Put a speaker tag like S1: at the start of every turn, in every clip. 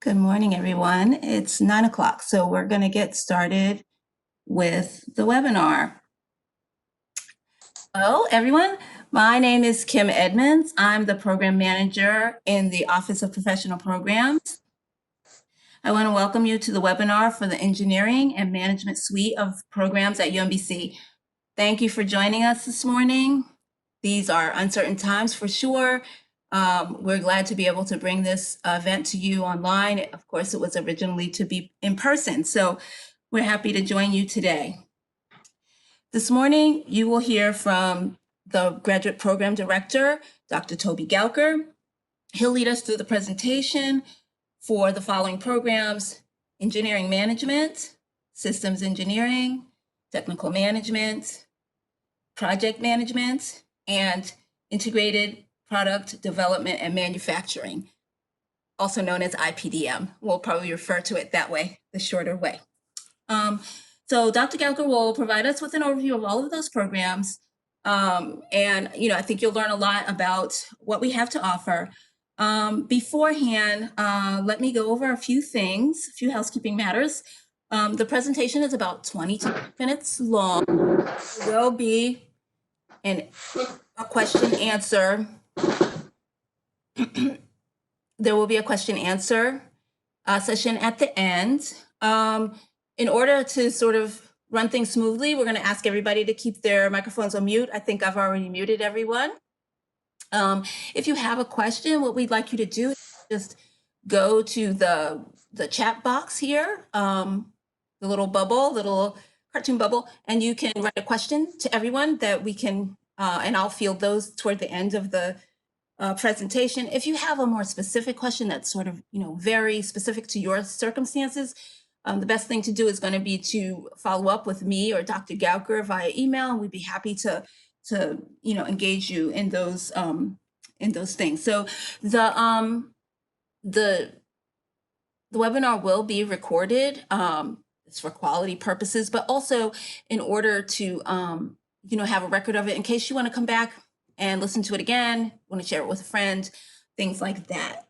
S1: Good morning, everyone. It's 9 o'clock, so we're going to get started with the webinar. Hello, everyone. My name is Kim Edmonds. I'm the program manager in the Office of Professional Programs. I want to welcome you to the webinar for the Engineering and Management Suite of Programs at UMBC. Thank you for joining us this morning. These are uncertain times for sure. We're glad to be able to bring this event to you online. Of course, it was originally to be in person, so we're happy to join you today. This morning, you will hear from the Graduate Program Director, Dr. Toby Gouker. He'll lead us through the presentation for the following programs: Engineering Management, Systems Engineering, Technical Management, Project Management, and Integrated Product Development and Manufacturing, also known as IPDM. We'll probably refer to it that way, the shorter way. So Dr. Gouker will provide us with an overview of all of those programs. And I think you'll learn a lot about what we have to offer. Beforehand, let me go over a few things, a few housekeeping matters. The presentation is about 22 minutes long. There will be a question answer. There will be a question answer session at the end. In order to sort of run things smoothly, we're going to ask everybody to keep their microphones on mute. I think I've already muted everyone. If you have a question, what we'd like you to do is just go to the chat box here, the little cartoon bubble, and you can write a question to everyone that we can, and I'll field those toward the end of the presentation. If you have a more specific question that's sort of, very specific to your circumstances, the best thing to do is going to be to follow up with me or Dr. Gouker via email. We'd be happy to engage you in those things. So the webinar will be recorded. It's for quality purposes, but also in order to have a record of it in case you want to come back and listen to it again, want to share it with a friend, things like that.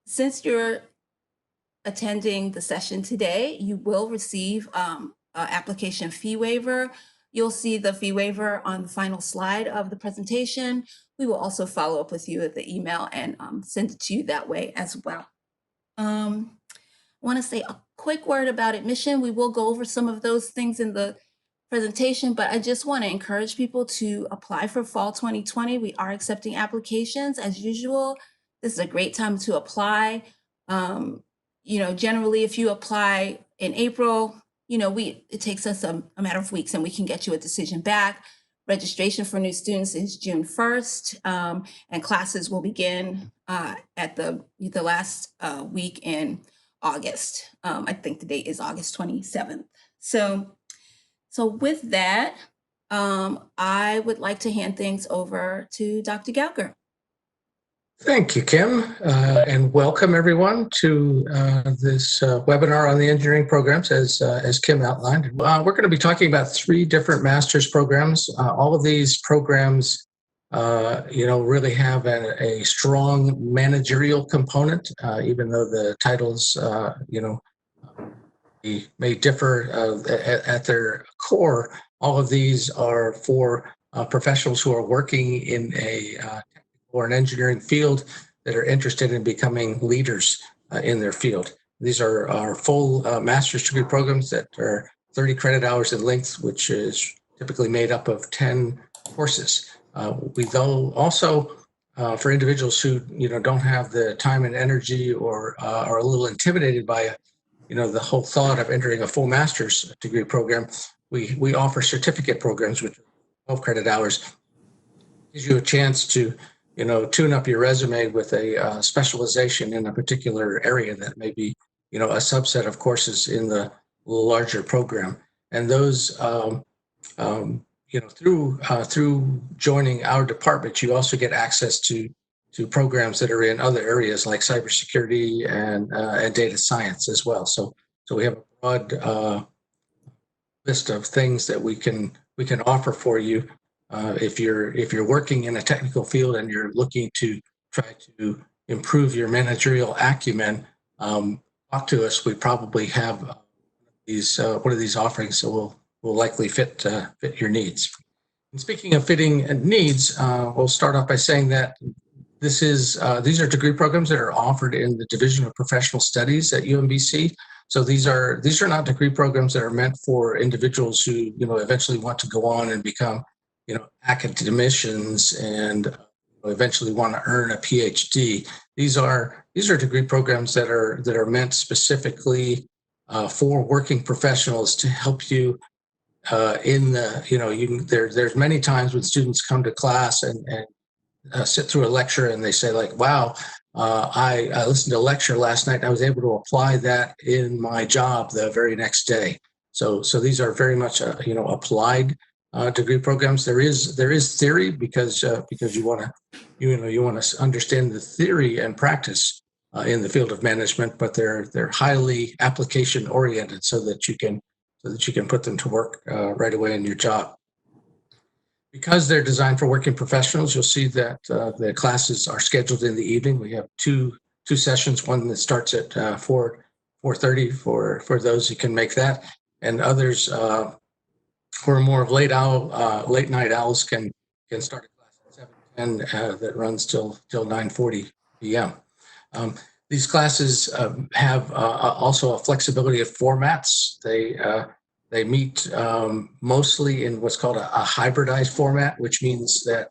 S1: Since you're attending the session today, you will receive an application fee waiver. You'll see the fee waiver on the final slide of the presentation. We will also follow up with you at the email and send it to you that way as well. I want to say a quick word about admission. We will go over some of those things in the presentation, but I just want to encourage people to apply for fall 2020. We are accepting applications as usual. This is a great time to apply. Generally, if you apply in April, it takes us a matter of weeks and we can get you a decision back. Registration for new students is June 1st, and classes will begin at the last week in August. I think the date is August 27th. So with that, I would like to hand things over to Dr. Gouker.
S2: Thank you, Kim, and welcome everyone to this webinar on the engineering programs, as Kim outlined. We're going to be talking about 3 different master's programs. All of these programs, really have a strong managerial component, even though the titles, may differ at their core. All of these are for professionals who are working in or an engineering field that are interested in becoming leaders in their field. These are our full master's degree programs that are 30 credit hours in length, which is typically made up of 10 courses. We though also, for individuals who don't have the time and energy or are a little intimidated by the whole thought of entering a full master's degree program, we offer certificate programs with 12 credit hours. Gives you a chance to tune up your resume with a specialization in a particular area that may be, a subset of courses in the larger program. And those, through joining our department, you also get access to programs that are in other areas like cybersecurity and data science as well. So we have a broad list of things that we can offer for you. If you're working in a technical field and you're looking to try to improve your managerial acumen, talk to us. We probably have one of these offerings, so will likely fit your needs. And speaking of fitting needs, we'll start off by saying that these are degree programs that are offered in the Division of Professional Studies at UMBC. So these are not degree programs that are meant for individuals who eventually want to go on and become academicians and eventually want to earn a PhD. These are degree programs that are meant specifically for working professionals to help you in the there's many times when students come to class and sit through a lecture and they say like, wow, I listened to a lecture last night and I was able to apply that in my job the very next day. So these are very much applied degree programs. There is theory because you want to understand the theory and practice in the field of management, but they're highly application oriented so that you can put them to work right away in your job. Because they're designed for working professionals, you'll see that the classes are scheduled in the evening. We have two sessions, one that starts at 4:30 for those who can make that, and others who are more of late night owls can start a class at 7:10 that runs till 9:40 p.m. These classes have also a flexibility of formats. They meet mostly in what's called a hybridized format, which means that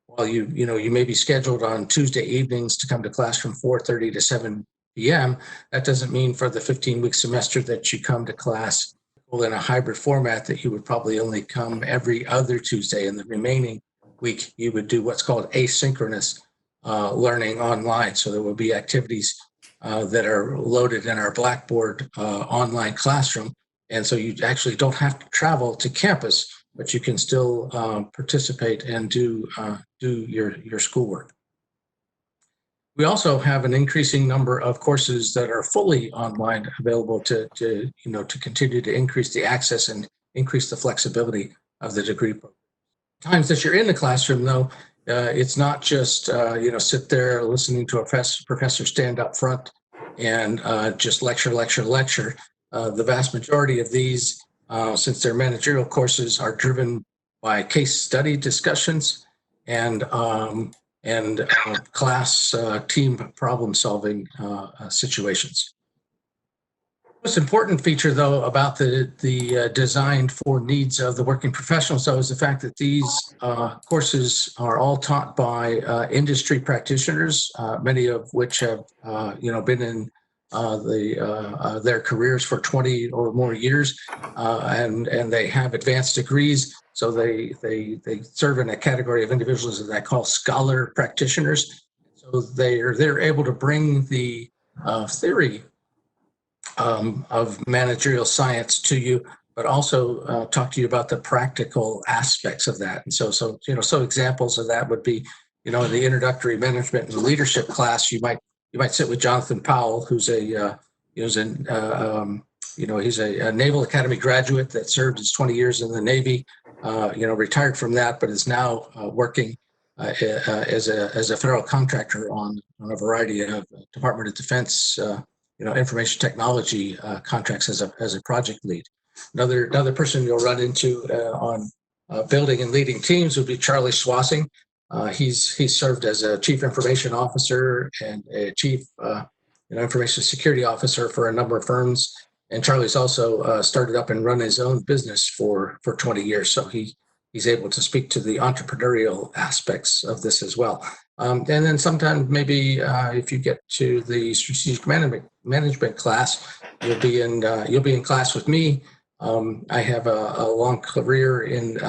S2: while you may be scheduled on Tuesday evenings to come to class from 4:30 to 7 p.m., that doesn't mean for the 15-week semester that you come to class in a hybrid format that you would probably only come every other Tuesday, and the remaining week you would do what's called asynchronous learning online. So there will be activities that are loaded in our Blackboard online classroom. And so you actually don't have to travel to campus, but you can still participate and do your schoolwork. We also have an increasing number of courses that are fully online available to continue to increase the access and increase the flexibility of the degree program. Times that you're in the classroom, though, it's not just sit there listening to a professor stand up front and just lecture. The vast majority of these, since they're managerial courses, are driven by case study discussions and class team problem solving situations. Most important feature, though, about the design for needs of the working professionals, though, is the fact that these courses are all taught by industry practitioners, many of which have been in their careers for 20 or more years, and they have advanced degrees. So they serve in a category of individuals that I call scholar practitioners. So they're able to bring the theory of managerial science to you, but also talk to you about the practical aspects of that. And so examples of that would be, in the introductory management and leadership class, you might sit with Jonathan Powell, who's he's a Naval Academy graduate that served his 20 years in the Navy, retired from that, but is now working as a federal contractor on a variety of Department of Defense information technology contracts as a project lead. Another person you'll run into on building and leading teams would be Charlie Swassing. He's served as a chief information officer and a chief information security officer for a number of firms. And Charlie's also started up and run his own business for 20 years. So he's able to speak to the entrepreneurial aspects of this as well. And then sometimes maybe if you get to the strategic management class, you'll be in class with me. I have a long career in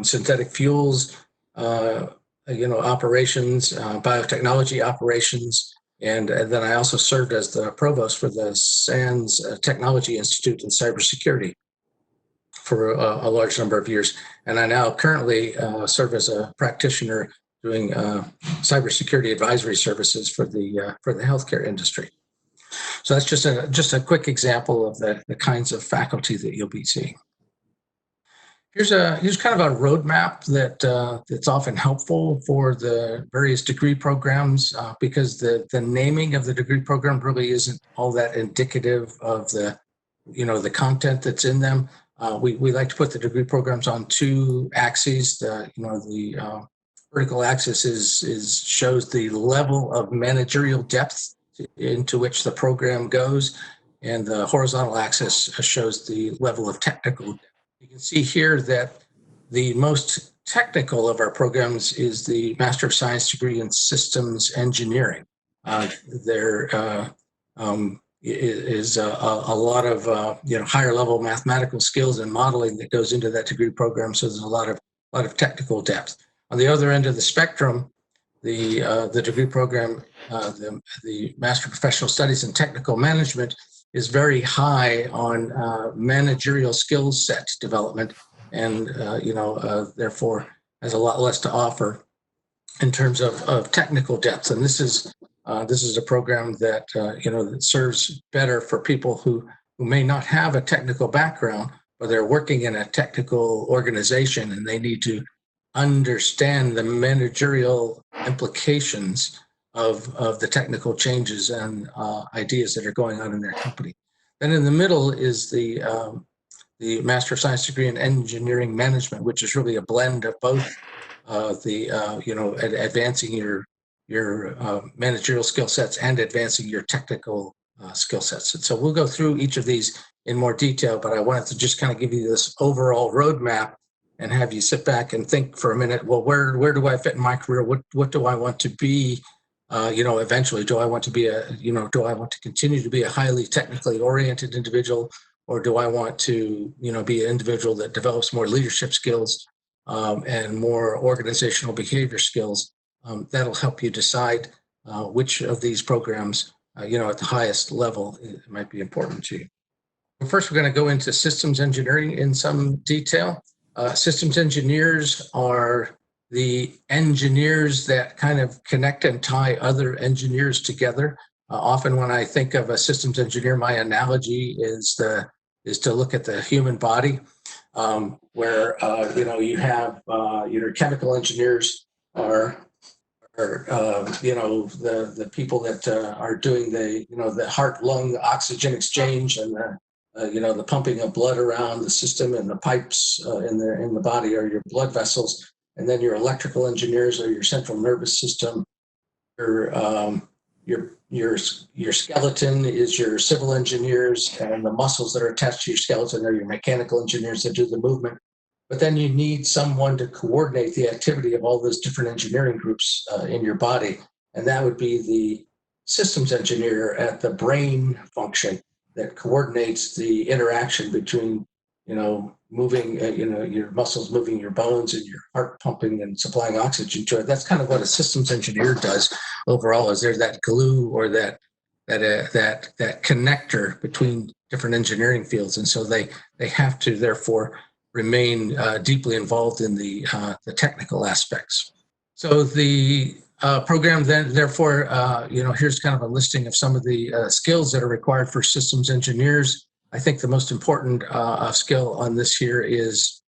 S2: synthetic fuels, operations, biotechnology operations, and then I also served as the provost for the SANS Technology Institute in cybersecurity for a large number of years. And I now currently serve as a practitioner doing cybersecurity advisory services for the healthcare industry. So that's just a quick example of the kinds of faculty that you'll be seeing. Here's kind of a roadmap that's often helpful for the various degree programs because the naming of the degree program really isn't all that indicative of the content that's in them. We like to put the degree programs on two axes. The vertical axis shows the level of managerial depth into which the program goes, and the horizontal axis shows the level of technical depth. You can see here that the most technical of our programs is the Master of Science degree in Systems Engineering. There is a lot of higher level mathematical skills and modeling that goes into that degree program. So there's a lot of technical depth. On the other end of the spectrum, the degree program, the Master of Professional Studies in Technical Management, is very high on managerial skill set development, and therefore has a lot less to offer in terms of technical depth. And this is a program that that serves better for people who may not have a technical background, but they're working in a technical organization and they need to understand the managerial implications of the technical changes and ideas that are going on in their company. Then in the middle is the Master of Science degree in Engineering Management, which is really a blend of both advancing your managerial skill sets and advancing your technical skill sets. And so we'll go through each of these in more detail, but I wanted to just kind of give you this overall roadmap and have you sit back and think for a minute, well, where do I fit in my career? What do I want to be? Eventually, do I want to be do I want to continue to be a highly technically oriented individual, or do I want to, be an individual that develops more leadership skills and more organizational behavior skills? That'll help you decide which of these programs, at the highest level, it might be important to you. First, we're going to go into systems engineering in some detail. Systems engineers are the engineers that kind of connect and tie other engineers together. Often when I think of a systems engineer, my analogy is to look at the human body, where you have your chemical engineers are the people that are doing the heart-lung oxygen exchange and the pumping of blood around the system, and the pipes in the body are your blood vessels, and then your electrical engineers are your central nervous system. Your skeleton is your civil engineers, and the muscles that are attached to your skeleton are your mechanical engineers that do the movement. But then you need someone to coordinate the activity of all those different engineering groups in your body. And that would be the systems engineer at the brain function that coordinates the interaction between, moving, your muscles moving your bones and your heart pumping and supplying oxygen to it. That's kind of what a systems engineer does overall, is there's that glue or that connector between different engineering fields. And so they have to therefore remain deeply involved in the technical aspects. So the program then, therefore, here's kind of a listing of some of the skills that are required for systems engineers. I think the most important skill on this here is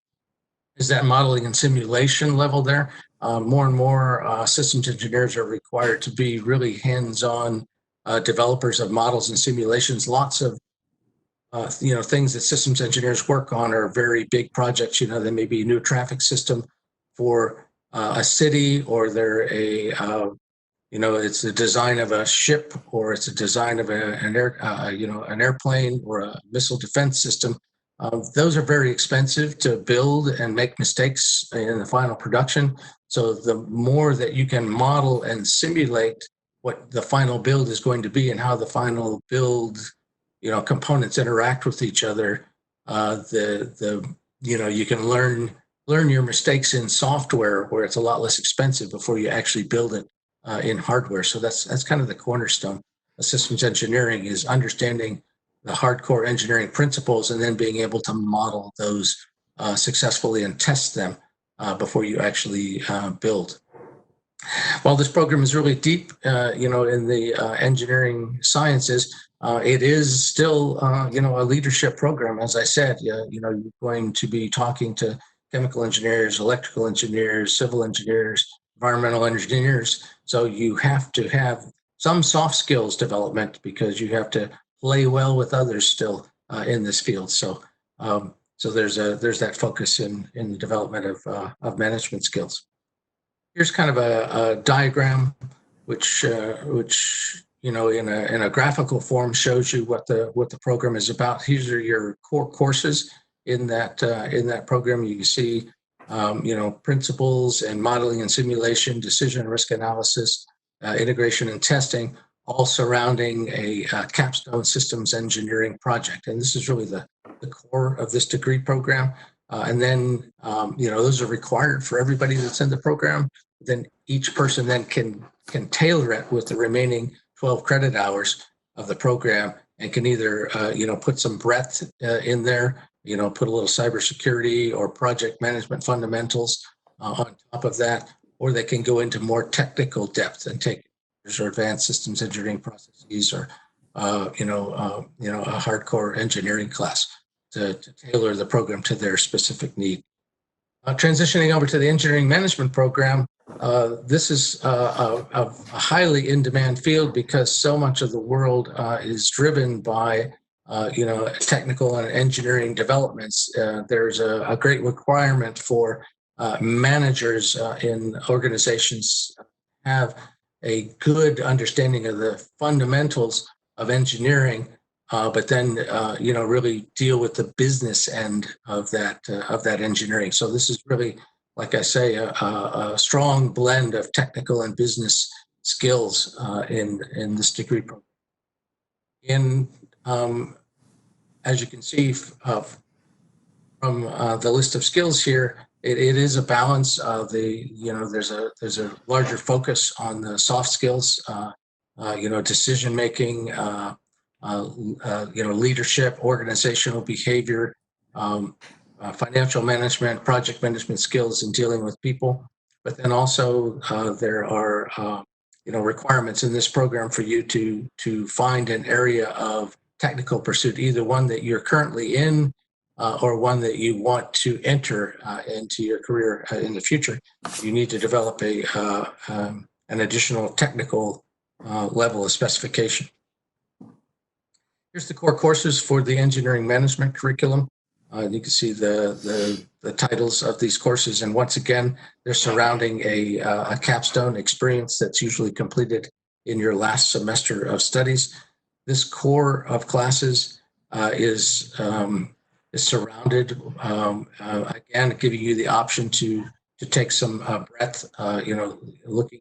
S2: that modeling and simulation level there. More and more systems engineers are required to be really hands-on developers of models and simulations. Lots of things that systems engineers work on are very big projects. They may be a new traffic system for a city, or they're it's the design of a ship, or it's a design of an airplane or a missile defense system. Those are very expensive to build and make mistakes in the final production. So the more that you can model and simulate what the final build is going to be and how the final build components interact with each other, you can learn your mistakes in software where it's a lot less expensive before you actually build it in hardware. So that's kind of the cornerstone of systems engineering, is understanding the hardcore engineering principles and then being able to model those successfully and test them before you actually build. While this program is really deep, in the engineering sciences, it is still, a leadership program. As I said, you're going to be talking to chemical engineers, electrical engineers, civil engineers, environmental engineers. So you have to have some soft skills development because you have to play well with others still in this field. So there's that focus in the development of management skills. Here's kind of a diagram which in a graphical form shows you what the program is about. These are your core courses in that program. You can see principles and modeling and simulation, decision and risk analysis, integration and testing, all surrounding a capstone systems engineering project. And this is really the core of this degree program. And then those are required for everybody that's in the program. Then each person then can tailor it with the remaining 12 credit hours of the program, and can either put some breadth in there, put a little cybersecurity or project management fundamentals on top of that, or they can go into more technical depth and take or advanced systems engineering processes, or a hardcore engineering class to tailor the program to their specific need. Transitioning over to the engineering management program, this is a highly in-demand field because so much of the world is driven by technical and engineering developments. There's a great requirement for managers in organizations have a good understanding of the fundamentals of engineering, but then really deal with the business end of that engineering. So this is really, like I say, a strong blend of technical and business skills in this degree program. As you can see from the list of skills here, it is a balance of there's a larger focus on the soft skills, decision making, leadership, organizational behavior, financial management, project management skills, and dealing with people. But then also there are requirements in this program for you to find an area of technical pursuit, either one that you're currently in or one that you want to enter into your career in the future. You need to develop an additional technical level of specification. Here's the core courses for the engineering management curriculum. You can see the titles of these courses, and once again, they're surrounding a capstone experience that's usually completed in your last semester of studies. This core of classes is surrounded, again, giving you the option to take some breadth, looking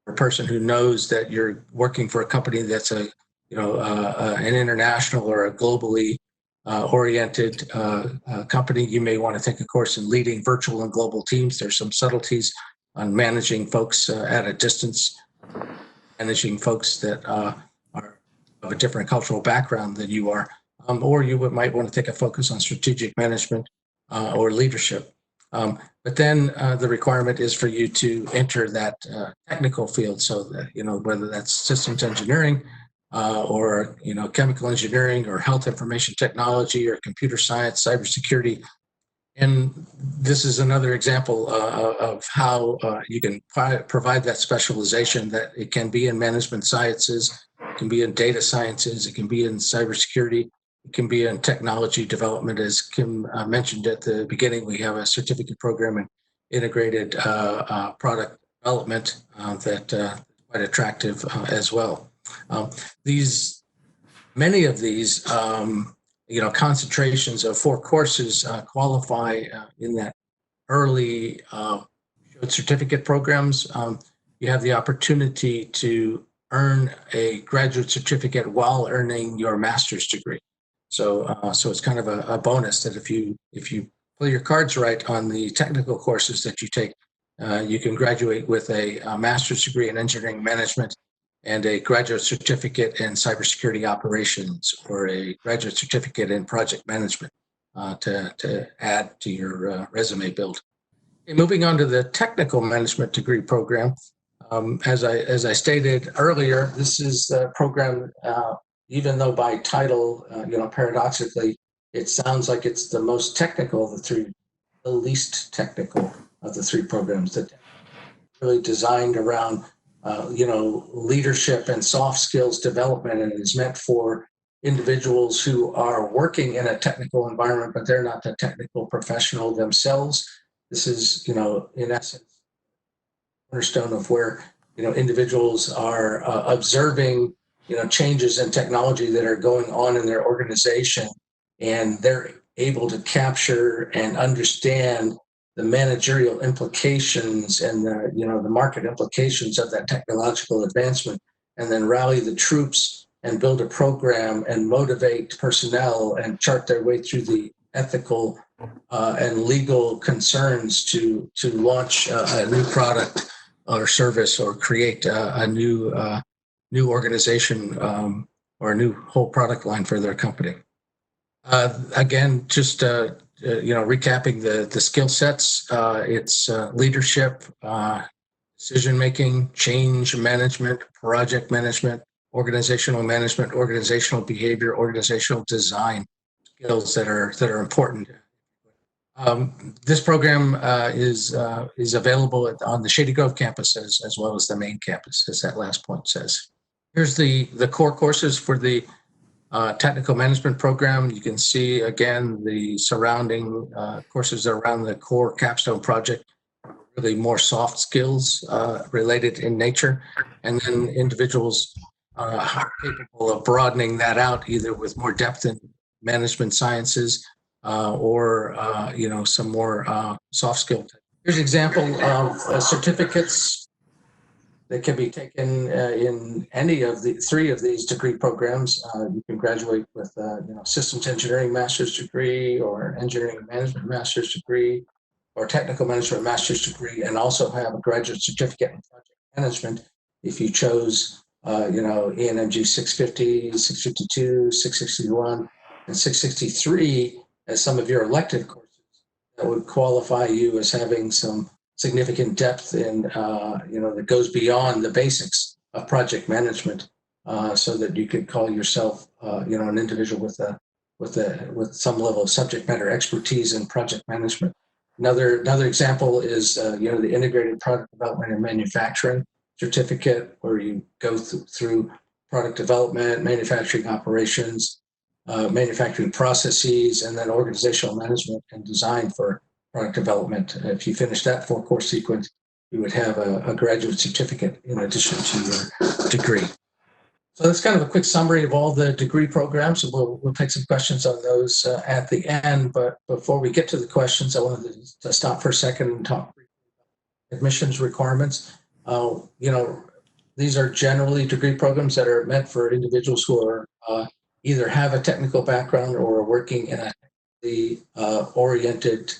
S2: for a person who knows that you're working for a company that's an international or a globally oriented company. You may want to take a course in leading virtual and global teams. There's some subtleties on managing folks at a distance, managing folks that are of a different cultural background than you are, or you might want to take a focus on strategic management or leadership. But then the requirement is for you to enter that technical field, so that, whether that's systems engineering or chemical engineering or health information technology or computer science, cybersecurity. And this is another example of how you can provide that specialization, that it can be in management sciences, it can be in data sciences, it can be in cybersecurity, it can be in technology development. As Kim mentioned at the beginning, we have a certificate program in integrated product development that is quite attractive as well. Many of these concentrations of 4 courses qualify in that early certificate programs. You have the opportunity to earn a graduate certificate while earning your master's degree. So it's kind of a bonus that if you play your cards right on the technical courses that you take, you can graduate with a master's degree in engineering management and a graduate certificate in cybersecurity operations, or a graduate certificate in project management to add to your resume build. Okay, moving on to the technical management degree program. As I stated earlier, this is a program, even though by title, paradoxically, it sounds like it's the most technical of the 3 the least technical of the three programs that really designed around leadership and soft skills development, and is meant for individuals who are working in a technical environment, but they're not the technical professional themselves. This is, in essence, cornerstone of where, individuals are observing, changes in technology that are going on in their organization, and they're able to capture and understand the managerial implications and the market implications of that technological advancement, and then rally the troops and build a program and motivate personnel and chart their way through the ethical and legal concerns to launch a new product or service, or create a new organization, or a new whole product line for their company. Again, just recapping the skill sets. It's leadership, decision making, change management, project management, organizational behavior, organizational design skills that are important. This program is available on the Shady Grove campus as well as the main campus, as that last point says. Here's the core courses for the technical management program. You can see again the surrounding courses around the core capstone project, really more soft skills related in nature, and then individuals are capable of broadening that out either with more depth in management sciences or some more soft skill. Here's an example of certificates that can be taken in any of the three of these degree programs. You can graduate with systems engineering master's degree, or engineering management master's degree, or technical management master's degree, and also have a graduate certificate in project management if you chose ENMG 650, 652, 661, and 663 as some of your elective courses that would qualify you as having some significant depth in, that goes beyond the basics of project management, so that you could call yourself, an individual with some level of subject matter expertise in project management. Another example is, the integrated product development and manufacturing certificate, where you go through product development, manufacturing operations, manufacturing processes, and then organizational management and design for product development. If you finish that 4-course sequence, you would have a graduate certificate in addition to your degree. So that's kind of a quick summary of all the degree programs. We'll take some questions on those at the end. But before we get to the questions, I wanted to stop for a second and talk admissions requirements. These are generally degree programs that are meant for individuals who are either have a technical background or are working in a technically oriented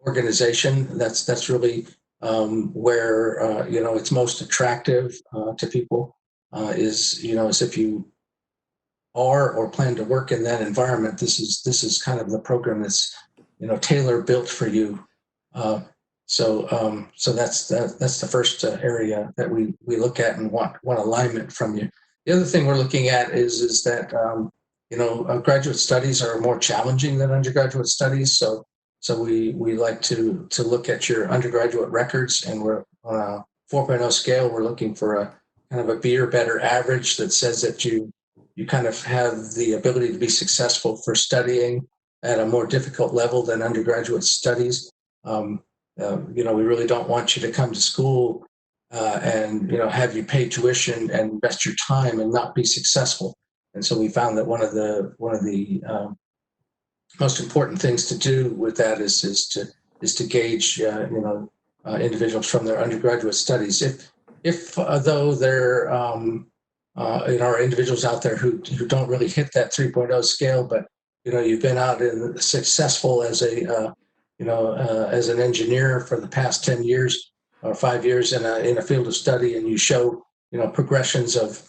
S2: organization. That's really where it's most attractive to people. Is if you are or plan to work in that environment, this is kind of the program that's tailor built for you. So that's the first area that we look at and want alignment from you. The other thing we're looking at is that graduate studies are more challenging than undergraduate studies. So we like to look at your undergraduate records, and we're on a 4.0 scale. We're looking for a kind of a B or better average that says that you kind of have the ability to be successful for studying at a more difficult level than undergraduate studies. We really don't want you to come to school and have you pay tuition and invest your time and not be successful. And so we found that one of the most important things to do with that is to gauge individuals from their undergraduate studies. If though there are individuals out there who don't really hit that 3.0 scale, but you've been out and successful as as an engineer for the past 10 years or 5 years in a field of study, and you show progressions of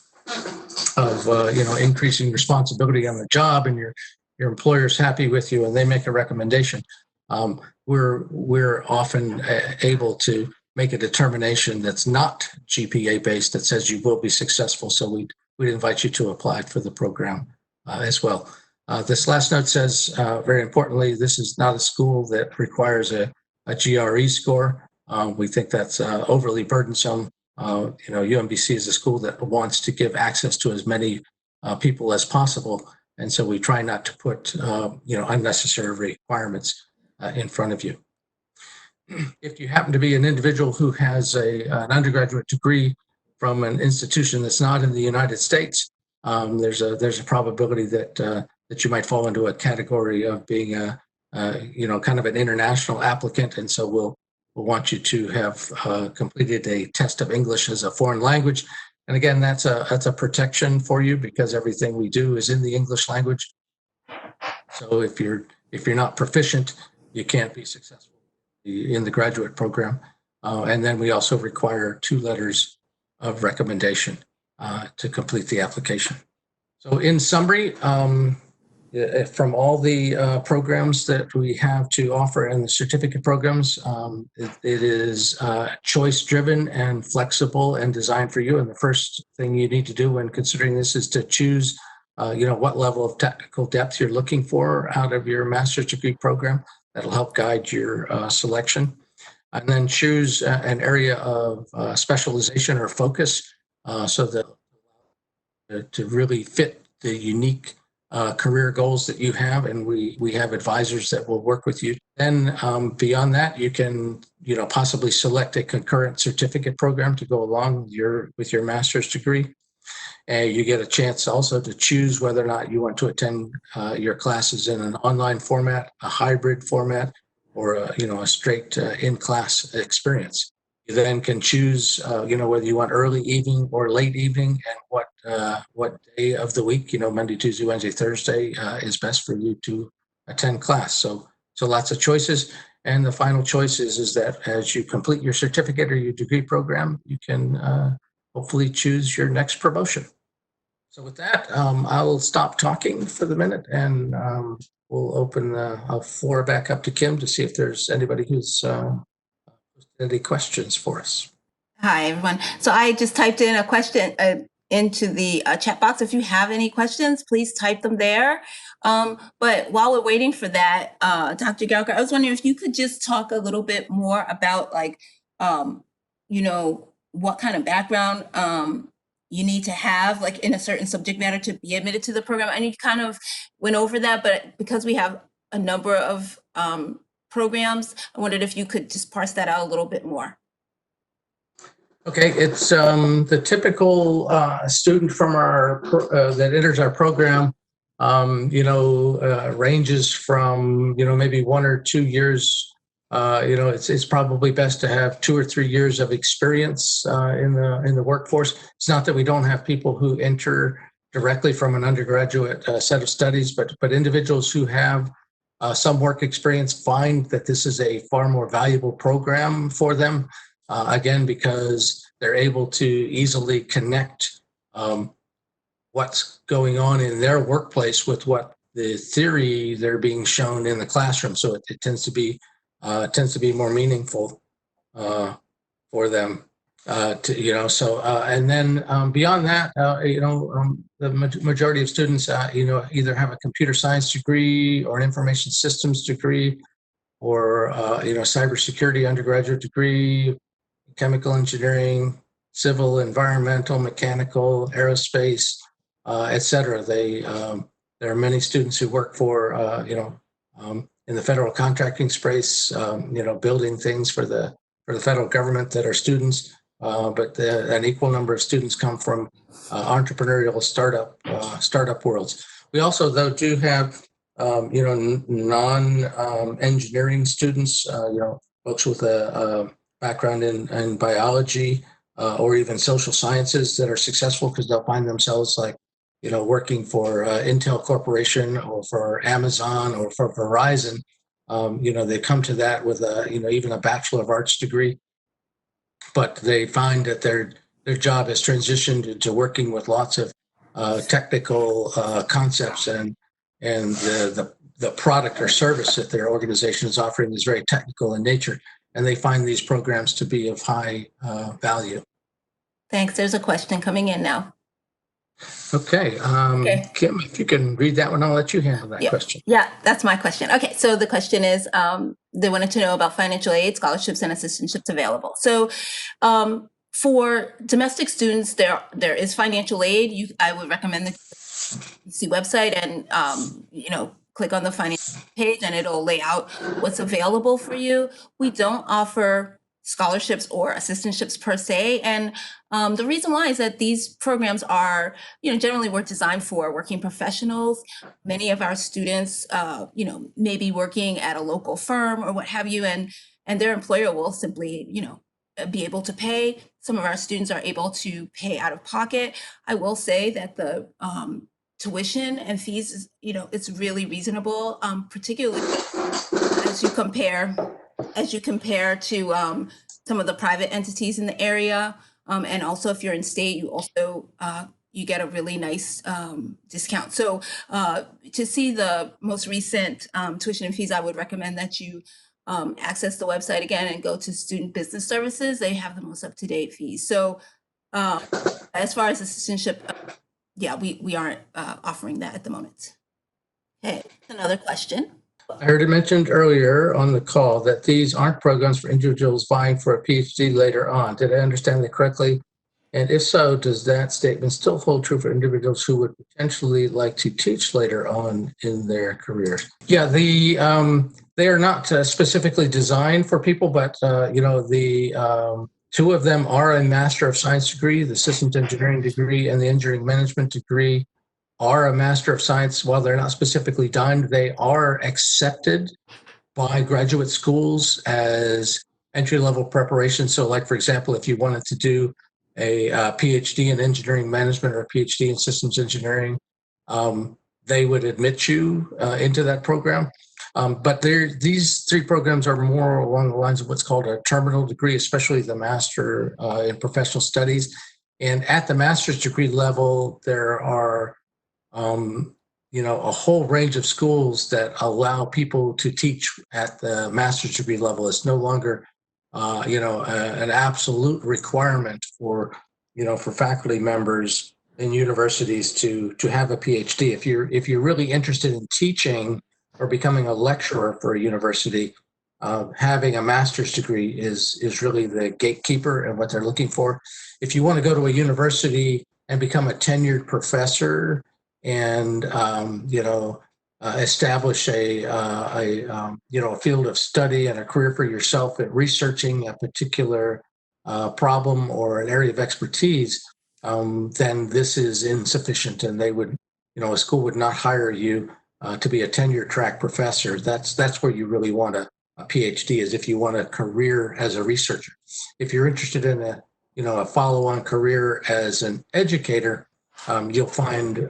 S2: increasing responsibility on the job, and your employer's happy with you and they make a recommendation, we're often able to make a determination that's not GPA based that says you will be successful. So we'd invite you to apply for the program as well. This last note says, very importantly, this is not a school that requires a GRE score. We think that's overly burdensome. UMBC is a school that wants to give access to as many people as possible. And so we try not to put, unnecessary requirements in front of you. If you happen to be an individual who has an undergraduate degree from an institution that's not in the United States, there's a probability that you might fall into a category of being kind of an international applicant, and so we'll want you to have completed a test of English as a foreign language. And again, that's a protection for you because everything we do is in the English language. So if you're not proficient, you can't be successful in the graduate program. And then we also require 2 letters of recommendation to complete the application. So in summary, from all the programs that we have to offer in the certificate programs, it is choice-driven and flexible and designed for you. And the first thing you need to do when considering this is to choose what level of technical depth you're looking for out of your master's degree program. That'll help guide your selection. And then choose an area of specialization or focus so that to really fit the unique career goals that you have. And we have advisors that will work with you. Then beyond that, you can possibly select a concurrent certificate program to go along with your master's degree. You get a chance also to choose whether or not you want to attend your classes in an online format, a hybrid format, or a straight in-class experience. You then can choose, whether you want early evening or late evening, and what day of the week, Monday, Tuesday, Wednesday, Thursday is best for you to attend class. So lots of choices. And the final choice is that as you complete your certificate or your degree program, you can hopefully choose your next promotion. So with that, I'll stop talking for the minute, and we'll open the floor back up to Kim to see if there's anybody who's any questions for us.
S1: Hi, everyone. So I just typed in a question into the chat box. If you have any questions, please type them there. But while we're waiting for that, Dr. Gouker, I was wondering if you could just talk a little bit more about what kind of background you need to have in a certain subject matter to be admitted to the program. And you kind of went over that, but because we have a number of programs, I wondered if you could just parse that out a little bit more.
S2: Okay, it's the typical student from that enters our program, ranges from, maybe 1 or 2 years. It's probably best to have 2 or 3 years of experience in the workforce. It's not that we don't have people who enter directly from an undergraduate set of studies, but individuals who have some work experience find that this is a far more valuable program for them. Again, because they're able to easily connect what's going on in their workplace with what the theory they're being shown in the classroom. So it tends to be more meaningful for them. And then beyond that, the majority of students, either have a computer science degree or an information systems degree, or cybersecurity undergraduate degree, chemical engineering, civil, environmental, mechanical, aerospace, et cetera. There are many students who work for, in the federal contracting space, building things for the federal government that are students. But an equal number of students come from entrepreneurial startup worlds. We also, though, do have non-engineering students, folks with a background in biology or even social sciences that are successful because they'll find themselves working for Intel Corporation or for Amazon or for Verizon. They come to that with even a Bachelor of Arts degree, but they find that their job has transitioned into working with lots of technical concepts, and the product or service that their organization is offering is very technical in nature, and they find these programs to be of high value.
S1: Thanks. There's a question coming in now.
S2: Okay,
S1: Okay.
S2: Kim, if you can read that one, I'll let you handle that question.
S1: Yeah, that's my question. Okay, so the question is, they wanted to know about financial aid, scholarships, and assistantships available. So, for domestic students, there is financial aid. I would recommend the UMBC website and click on the financial page, and it'll lay out what's available for you. We don't offer scholarships or assistantships per se, and the reason why is that these programs are, generally were designed for working professionals. Many of our students, may be working at a local firm or what have you, and their employer will simply, be able to pay. Some of our students are able to pay out of pocket. I will say that the tuition and fees is, it's really reasonable, particularly as you compare to some of the private entities in the area. And also if you're in state, you also you get a really nice discount. So to see the most recent tuition and fees, I would recommend that you access the website again and go to Student Business Services. They have the most up-to-date fees. So as far as assistantship, yeah, we aren't offering that at the moment. Okay, another question.
S2: I heard it mentioned earlier on the call that these aren't programs for individuals vying for a PhD later on. Did I understand that correctly? And if so, does that statement still hold true for individuals who would potentially like to teach later on in their careers? Yeah, they are not specifically designed for people, but the two of them are a Master of Science degree, the Systems Engineering degree and the Engineering Management degree are a Master of Science. While they're not specifically designed, they are accepted by graduate schools as entry-level preparation. So like, for example, if you wanted to do a PhD in engineering management or a PhD in systems engineering, they would admit you into that program. But these three programs are more along the lines of what's called a terminal degree, especially the Master in Professional Studies. And at the master's degree level, there are a whole range of schools that allow people to teach at the master's degree level. It's no longer, an absolute requirement for faculty members in universities to have a PhD. If you're really interested in teaching or becoming a lecturer for a university, having a master's degree is really the gatekeeper and what they're looking for. If you want to go to a university and become a tenured professor and establish a field of study and a career for yourself at researching a particular problem or an area of expertise, then this is insufficient, and they would, a school would not hire you to be a tenure track professor. That's where you really want a PhD, is if you want a career as a researcher. If you're interested in a follow-on career as an educator, you'll find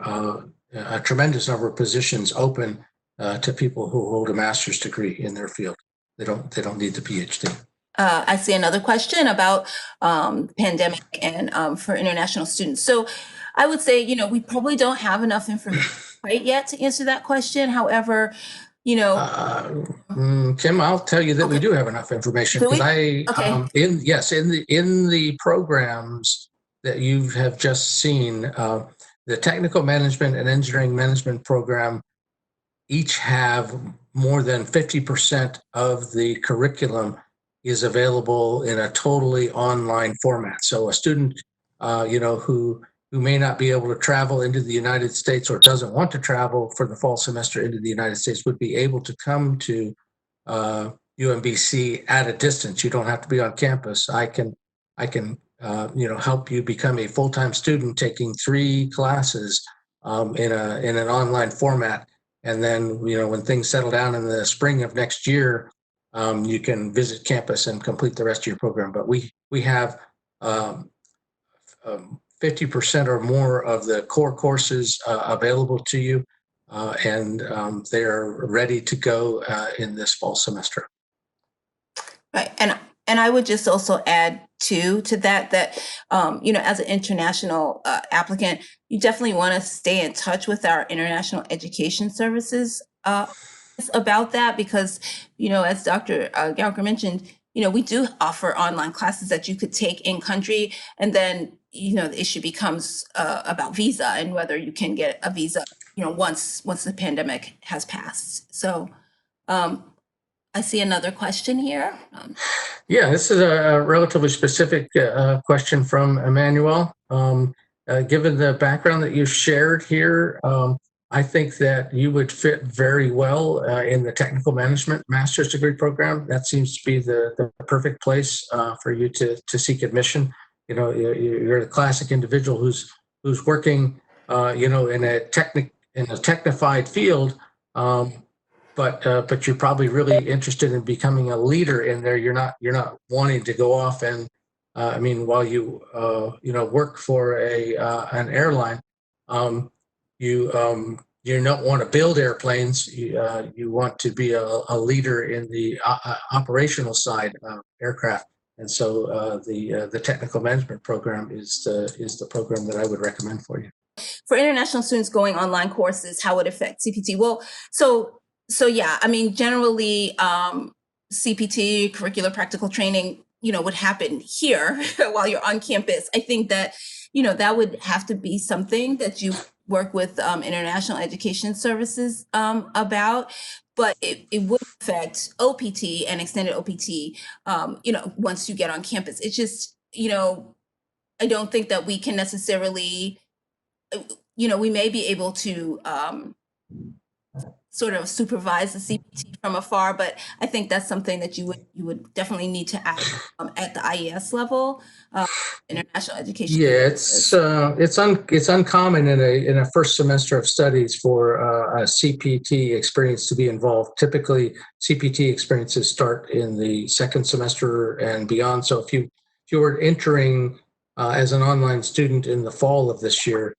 S2: a tremendous number of positions open to people who hold a master's degree in their field. They don't need the PhD.
S1: I see another question about pandemic and for international students. So I would say, we probably don't have enough information quite yet to answer that question. However,
S2: Kim, I'll tell you that we do have enough information, because in the programs that you have just seen, the technical management and engineering management program each have more than 50% of the curriculum is available in a totally online format. So a student, who may not be able to travel into the United States or doesn't want to travel for the fall semester into the United States would be able to come to UMBC at a distance. You don't have to be on campus. I can help you become a full-time student taking 3 classes in an online format. And then, when things settle down in the spring of next year, you can visit campus and complete the rest of your program. But we have 50% or more of the core courses available to you, and they are ready to go in this fall semester.
S1: Right, and I would just also add to that as an international applicant, you definitely want to stay in touch with our international education services about that, because as Dr. Gouker mentioned, we do offer online classes that you could take in country, and then, the issue becomes about visa and whether you can get a visa, once the pandemic has passed. So I see another question here.
S2: Yeah, this is a relatively specific question from Emmanuel. Given the background that you shared here, I think that you would fit very well in the technical management master's degree program. That seems to be the perfect place for you to seek admission. You're the classic individual who's working, in a technified field. But you're probably really interested in becoming a leader in there. You're not wanting to go off and while you work for an airline, you don't want to build airplanes. You want to be a leader in the operational side of aircraft. And so the technical management program is the program that I would recommend for you.
S1: For international students going online courses, how would it affect CPT? Well, so yeah, generally, CPT, curricular practical training, would happen here while you're on campus. I think that, that would have to be something that you work with International Education Services about, but it would affect OPT and extended OPT, once you get on campus. It's just, I don't think that we can necessarily, we may be able to sort of supervise the CPT from afar, but I think that's something that you would definitely need to ask at the IES level, international education.
S2: Yeah, it's uncommon in a first semester of studies for a CPT experience to be involved. Typically, CPT experiences start in the second semester and beyond. So if you were entering as an online student in the fall of this year,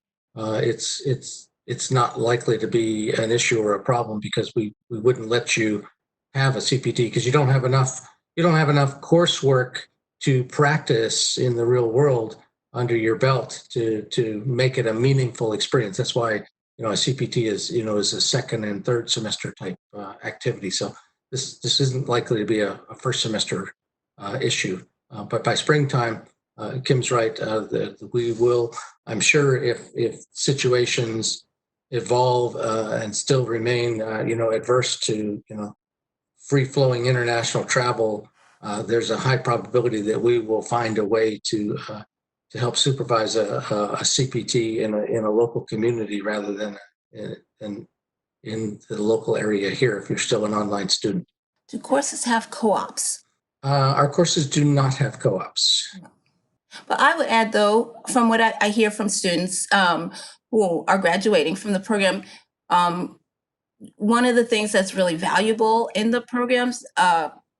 S2: it's not likely to be an issue or a problem, because we wouldn't let you have a CPT because you don't have enough coursework to practice in the real world under your belt to make it a meaningful experience. That's why a CPT is a second and third semester type activity. So this isn't likely to be a first semester issue. But by springtime, Kim's right. We will. I'm sure if situations evolve and still remain, adverse to free-flowing international travel, there's a high probability that we will find a way to help supervise a CPT in a local community rather than in the local area here. If you're still an online student,
S1: do courses have co-ops?
S2: Our courses do not have co-ops.
S1: But I would add, though, from what I hear from students who are graduating from the program, one of the things that's really valuable in the programs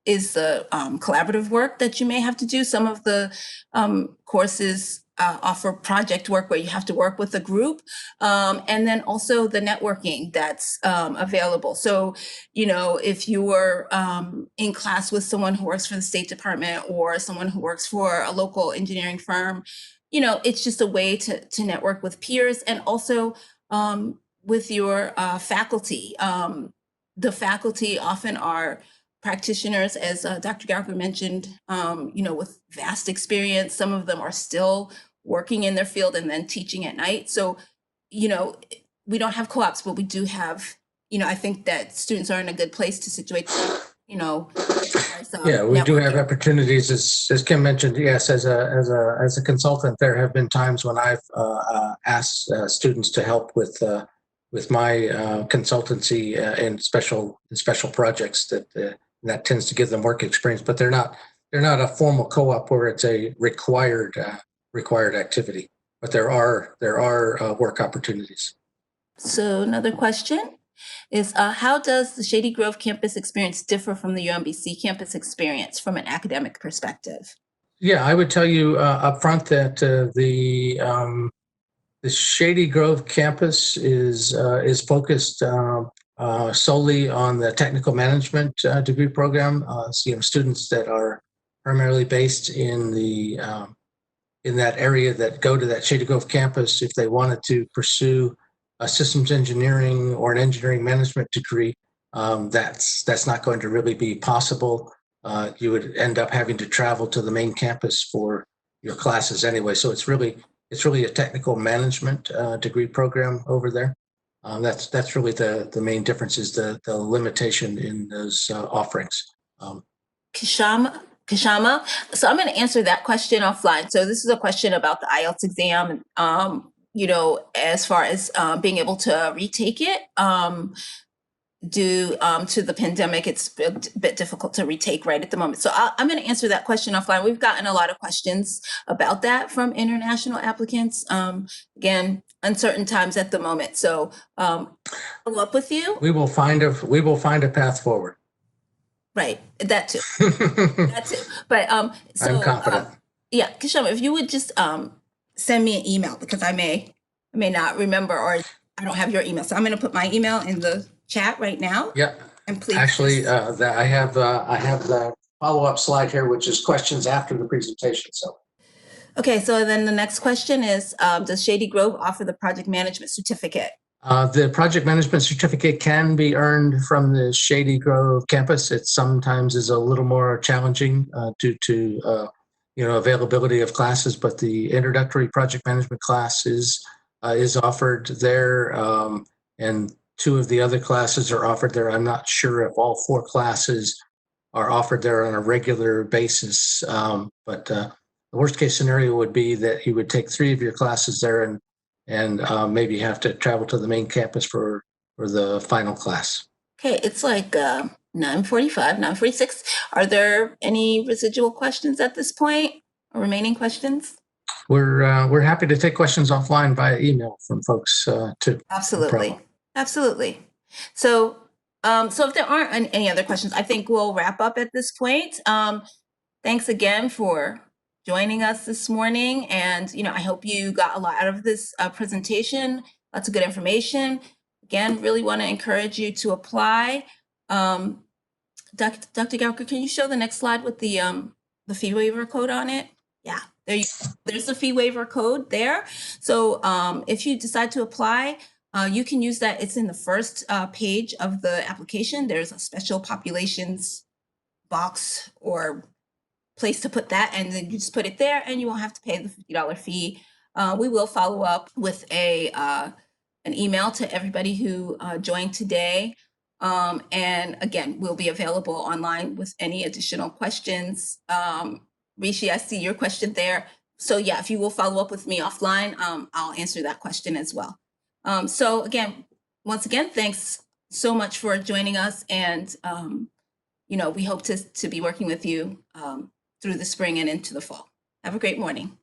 S1: is the collaborative work that you may have to do. Some of the courses offer project work where you have to work with a group, and then also the networking that's available. So, if you were in class with someone who works for the State Department or someone who works for a local engineering firm, it's just a way to network with peers, and also with your faculty. The faculty often are practitioners, as Dr. Gouker mentioned, with vast experience. Some of them are still working in their field and then teaching at night. So, we don't have co-ops, but we do have, I think that students are in a good place to situate,
S2: yeah, we do have opportunities, as Kim mentioned. Yes, as a consultant, there have been times when I've asked students to help with my consultancy in special projects that tends to give them work experience, but they're not a formal co-op where it's a required activity, but there are work opportunities.
S1: So another question is, how does the Shady Grove campus experience differ from the UMBC campus experience from an academic perspective?
S2: Yeah, I would tell you up front that the Shady Grove campus is focused solely on the technical management degree program. Students that are primarily based in that area that go to that Shady Grove campus, if they wanted to pursue a systems engineering or an engineering management degree, that's not going to really be possible you would end up having to travel to the main campus for your classes anyway. So it's really a technical management degree program over there. That's really the main difference, is the limitation in those offerings.
S1: Kashama. So I'm going to answer that question offline. So this is a question about the IELTS exam. As far as being able to retake it, due to the pandemic, it's a bit difficult to retake right at the moment. So I'm going to answer that question offline. We've gotten a lot of questions about that from international applicants. Again, uncertain times at the moment. So follow up with you.
S2: We will find a path forward.
S1: Right, that too. That too. But so
S2: I'm confident.
S1: Yeah, Kashama, if you would just send me an email, because I may not remember, or I don't have your email. So I'm going to put my email in the chat right now.
S2: Yeah.
S1: And please.
S2: Actually, I have the follow-up slide here, which is questions after the presentation. So.
S1: Okay, so then the next question is, does Shady Grove offer the project management certificate?
S2: The project management certificate can be earned from the Shady Grove campus. It sometimes is a little more challenging due to availability of classes, but the introductory project management class is offered there, and 2 of the other classes are offered there. I'm not sure if all 4 classes are offered there on a regular basis, but the worst case scenario would be that you would take 3 of your classes there and maybe have to travel to the main campus for the final class. Okay,
S1: it's like 9:45, 9:46. Are there any residual questions at this point, or remaining questions?
S2: We're happy to take questions offline via email from folks too.
S1: Absolutely, no absolutely. So, if there aren't any other questions, I think we'll wrap up at this point. Thanks again for joining us this morning, and I hope you got a lot out of this presentation. Lots of good information. Again, really want to encourage you to apply. Dr. Gouker, can you show the next slide with the fee waiver code on it? Yeah, there's the fee waiver code there. So if you decide to apply, you can use that. It's in the first page of the application. There's a special populations box or place to put that, and then you just put it there, and you won't have to pay the $50 fee. We will follow up with an email to everybody who joined today. And again, we'll be available online with any additional questions. Rishi, I see your question there. So yeah, if you will follow up with me offline, I'll answer that question as well. So again, once again, thanks so much for joining us. And, we hope to be working with you through the spring and into the fall. Have a great morning.